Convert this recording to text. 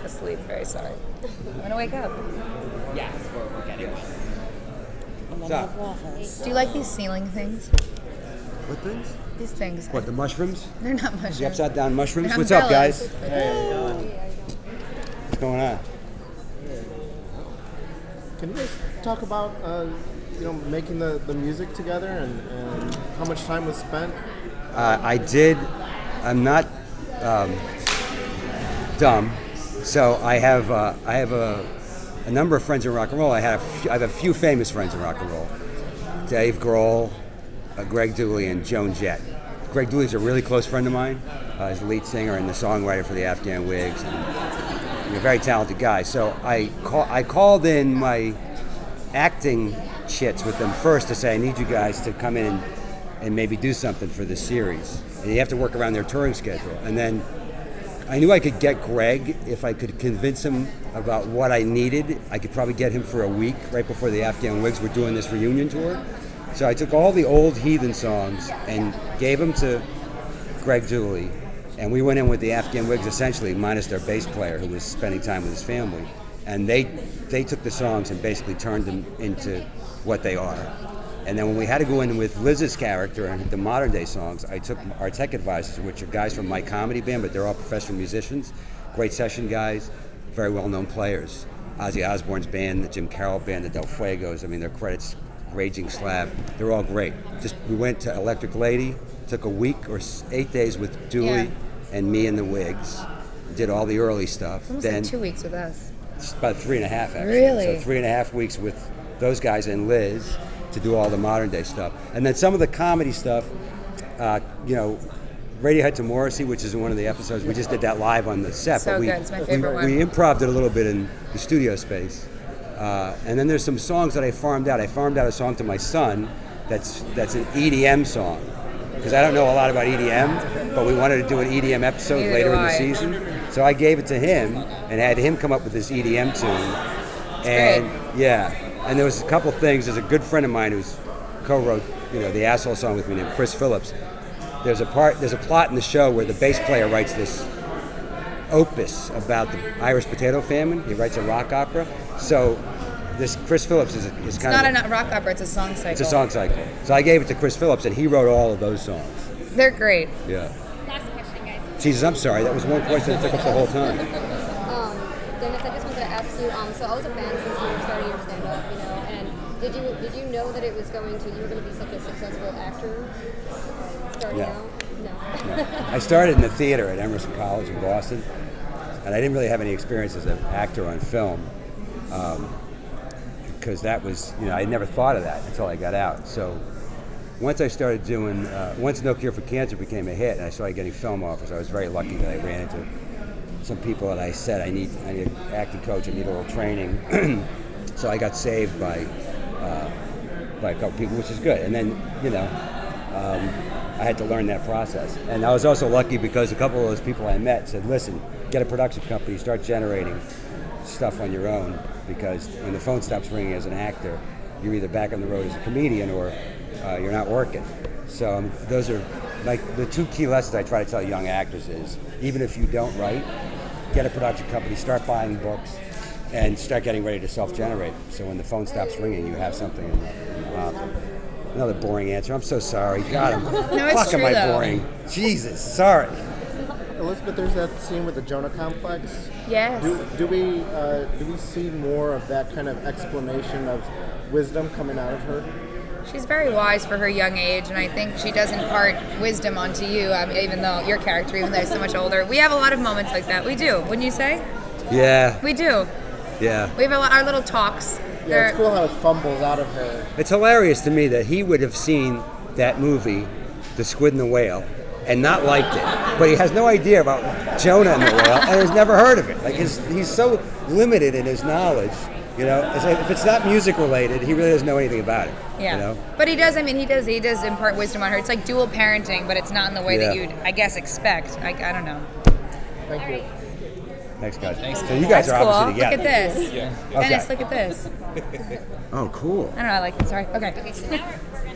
half asleep. Very sorry. I'm gonna wake up. Yes, we're getting one. What's up? Do you like these ceiling things? What things? These things. What, the mushrooms? They're not mushrooms. The upside down mushrooms? They're What's up, umbrellas. guys? What's going on? Can you guys talk about making the music together and how much time was spent? I did. I'm not dumb, so I have a number of friends in rock and roll. I have a few famous friends in rock and roll: Dave Grohl, Greg Dooley, and Joan Jett. Greg Dooley's a really close friend of mine. He's the lead singer and the songwriter for the Afghan Wigs. And he's a very talented guy. So I called in my acting chits with them first to say, I need you guys to come in and maybe do something for this series. And you have to work around their touring schedule. And then I knew I could get Greg if I could convince him about what I needed. I could probably get him for a week right before the Afghan Wigs were doing this reunion tour. So I took all the old Heathen songs and gave them to Greg Dooley. And we went in with the Afghan Wigs essentially, minus their bass player who was spending time with his family. And they took the songs and basically turned them into what they are. And then when we had to go in with Liz's character and the modern day songs, I took our tech advisors, which are guys from my comedy band, but they're all professional musicians, great session guys, very well-known players. Ozzy Osbourne's band, the Jim Carroll band, the Del Fuegos, I mean, their credits, Raging Slab, they're all great. We went to Electric Lady, took a week or 8 days with Dooley and me and the Wigs, did all the early stuff. Almost like 2 weeks with us. It's about 3.5 actually. Really? So 3.5 weeks with those guys and Liz to do all the modern day stuff. And then some of the comedy stuff, Radiohead to Morrissey, which is in one of the episodes, we just did that live on the set. So good, it's my favorite one. We improv'd it a little bit in the studio space. And then there's some songs that I farmed out. I farmed out a song to my son that's an EDM song. Because I don't know a lot about EDM, but we wanted to do an EDM episode later in the season. So I gave it to him and had him come up with this EDM tune. And and there was a couple things. There's a good friend of mine who's co-wrote, the Asshole song with me named Chris Phillips. There's a plot in the show where the bass player writes this opus about the Irish potato famine. He writes a rock opera. So this Chris Phillips is kind of... It's not a rock opera, it's a song cycle. It's a song cycle. So I gave it to Chris Phillips, and he wrote all of those songs. They're great. Yeah. Last question, guys. Jesus, I'm sorry. That was one question that took up the whole time. Dennis, I just wanted to ask you, so I was a fan since you were starting your stand-up, and did you know that you were going to be such a successful actor starting out? No. I started in the theater at Emerson College in Boston, and I didn't really have any experience as an actor on film. Because that was, I never thought of that until I got out. So once I started doing, once No Cure for Cancer became a hit and I started getting film offers, I was very lucky that I ran into some people that I said, I need an acting coach, I need a little training. So I got saved by a couple people, which is good. And then, I had to learn that process. And I was also lucky because a couple of those people I met said, listen, get a production company, start generating stuff on your own, because when the phone stops ringing as an actor, you're either back on the road as a comedian or you're not working. So those are like the two key lessons I try to tell young actors is, even if you don't write, get a production company, start buying books, and start getting ready to self-generate. So when the phone stops ringing, you have something in the hopper. Another boring answer. I'm so sorry. God, it's true, am I though. boring? Jesus, sorry. Elizabeth, there's that scene with the Jonah complex. Yes. Do we see more of that kind of explanation of wisdom coming out of her? She's very wise for her young age, and I think she does impart wisdom onto you, even though your character, even though he's so much older. We have a lot of moments like that. We do, wouldn't you say? Yeah. We do. Yeah. We have our little talks. Yeah, it's cool how it fumbles out of her. It's hilarious to me that he would have seen that movie, The Squid and the Whale, and not liked it. But he has no idea about Jonah and the whale, and has never heard of it. Like he's so limited in his knowledge. If it's not music related, he really doesn't know anything about it. Yeah. But he does. He does impart wisdom on her. It's like dual parenting, but it's not in the way that you'd, I guess, expect. I don't know. Thank you. Thanks, guys. Thanks. So you guys That's are cool. obviously together. Look at this. Yeah. Dennis, Okay. look at this. Oh, cool. I don't know. I like it. Sorry. Okay. Okay, so now we're